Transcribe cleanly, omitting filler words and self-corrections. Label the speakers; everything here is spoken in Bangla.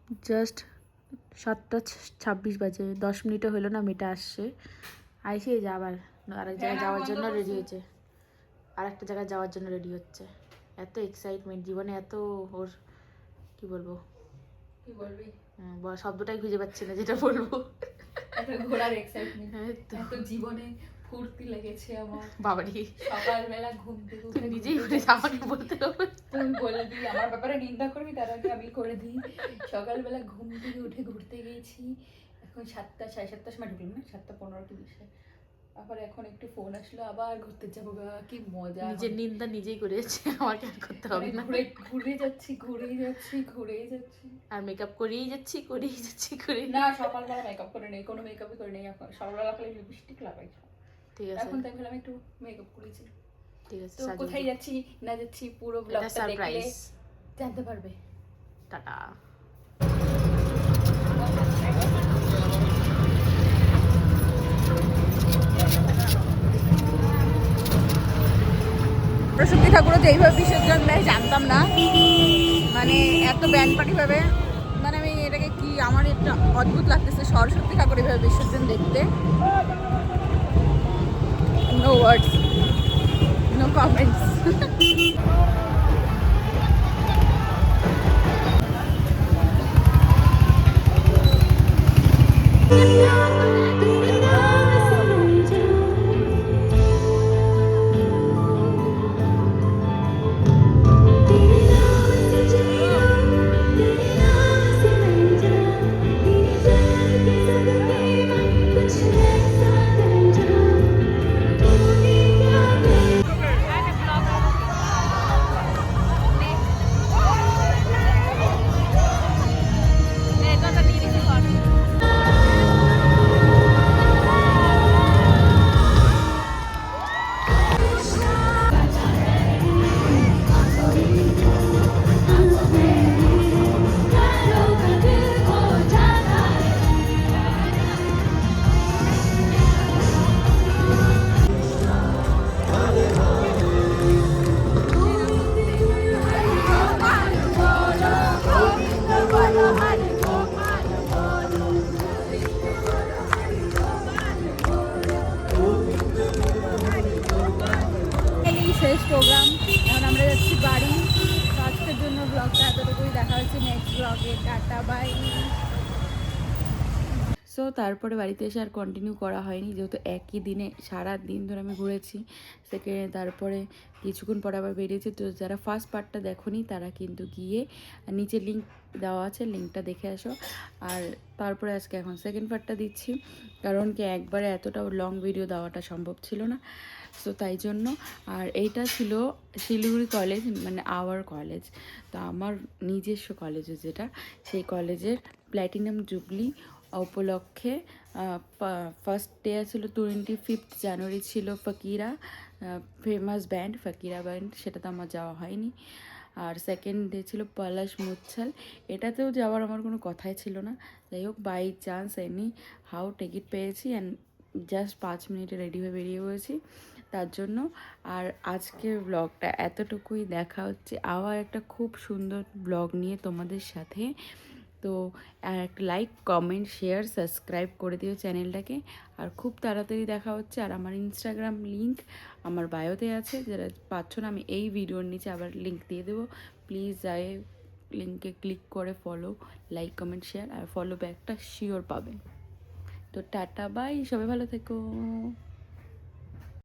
Speaker 1: জাস্ট 7:26 বাজে, 10 মিনিটও হলো না, মেয়েটা আসছে, আইসে যে আবার আরেক জায়গায় যাওয়ার জন্য রেডি হয়েছে, আরেকটা জায়গায় যাওয়ার জন্য রেডি হচ্ছে। এত এক্সাইটমেন্ট জীবনে, এত ওর কি বলবো,
Speaker 2: কি বলবি,
Speaker 1: শব্দটাই খুঁজে পাচ্ছি না যেটা বলবো।
Speaker 2: এত ঘোরার এক্সাইটমেন্ট, এত জীবনে ফুর্তি লেগেছে আমার।
Speaker 1: বাবারি,
Speaker 2: সকালবেলা ঘুম থেকে
Speaker 1: তুই
Speaker 2: উঠে
Speaker 1: নিজেই উঠে আমাকে বলতে হবে,
Speaker 2: তুই বলবি আমার ব্যাপারে নিন্দা করবি, তার আগে আমি করে দিই। সকালবেলা ঘুম থেকে উঠে ঘুরতে গেছি, এখন 7টা 7:30 সময় ঢুকলাম না, 7:15 কি 20। আবার এখন একটু ফোন আসলো, আবার ঘুরতে যাবো, কি মজা।
Speaker 1: নিজের নিন্দা নিজেই করেছে, আমাকে আর করতে হবে না।
Speaker 2: ঘুরে যাচ্ছি
Speaker 1: আর মেকআপ করেই যাচ্ছি
Speaker 2: না, সকালবেলা মেকআপ করে নেই, কোনো মেকআপই করে নেই এখন, সকালবেলা খালি লিপস্টিক লাগাই।
Speaker 1: ঠিক আছে,
Speaker 2: এখন তাই ভাবলাম একটু মেকআপ করেছি।
Speaker 1: ঠিক আছে,
Speaker 2: তো কোথায় যাচ্ছি না যাচ্ছি পুরো ব্লগটা দেখলে জানতে পারবে।
Speaker 1: টাটা।
Speaker 3: সরস্বতী ঠাকুরও যে এইভাবে বিসর্জন দেয় জানতাম না, মানে এত ব্যান্ড পার্টি ভাবে, মানে আমি এটাকে কি, আমার একটা অদ্ভুত লাগতেছে সরস্বতী ঠাকুর এইভাবে বিসর্জন দেখতে। No words, no comments. শেষ প্রোগ্রাম, এখন আমরা যাচ্ছি বাড়ি। তো আজকের জন্য ব্লগটা এতটুকুই, দেখা হচ্ছে নেক্সট ব্লগে, টাটা বাই।
Speaker 1: সো তারপরে বাড়িতে এসে আর কন্টিনিউ করা হয়নি, যেহেতু একই দিনে সারা দিন ধরে আমি ঘুরেছি। তারপরে কিছুক্ষণ পরে আবার বেরিয়েছি। তো যারা ফার্স্ট পার্টটা দেখোনি তারা কিন্তু গিয়ে নিচে লিঙ্ক দেওয়া আছে, লিঙ্কটা দেখে আসো। আর তারপরে আজকে এখন সেকেন্ড পার্টটা দিচ্ছি, কারণ কি একবারে এতটা লং ভিডিও দেওয়াটা সম্ভব ছিল না, সো তাই জন্য। আর এইটা ছিল শিলিগুড়ি কলেজ, মানে আওয়ার কলেজ, তো আমার নিজস্ব কলেজে যেটা, সেই কলেজের প্ল্যাটিনাম জুবলি উপলক্ষে ফার্স্ট ডে ছিল 25 জানুয়ারি ছিল Fakira, famous band Fakira band, সেটা তো আমার যাওয়া হয়নি। আর সেকেন্ড ডে ছিল পলাশ মুচ্ছাল, এটাতেও যাওয়ার আমার কোনো কথাই ছিল না। যাই হোক, by chance anyhow ticket পেয়েছি অ্যান্ড জাস্ট 5 মিনিটে রেডি হয়ে বেরিয়ে পড়েছি তার জন্য। আর আজকের ব্লগটা এতটুকুই, দেখা হচ্ছে আবার একটা খুব সুন্দর ব্লগ নিয়ে তোমাদের সাথে। তো একটা লাইক, কমেন্ট, শেয়ার, সাবস্ক্রাইব করে দিও চ্যানেলটাকে। আর খুব তাড়াতাড়ি দেখা হচ্ছে। আর আমার ইনস্টাগ্রাম লিঙ্ক আমার বায়োতে আছে, যারা পাচ্ছ না আমি এই ভিডিওর নিচে আবার লিঙ্ক দিয়ে দেবো, প্লিজ যাই লিঙ্কে ক্লিক করে ফলো, লাইক, কমেন্ট, শেয়ার আর ফলো ব্যাকটা শিওর পাবে। তো টাটা বাই, সবাই ভালো থেকো।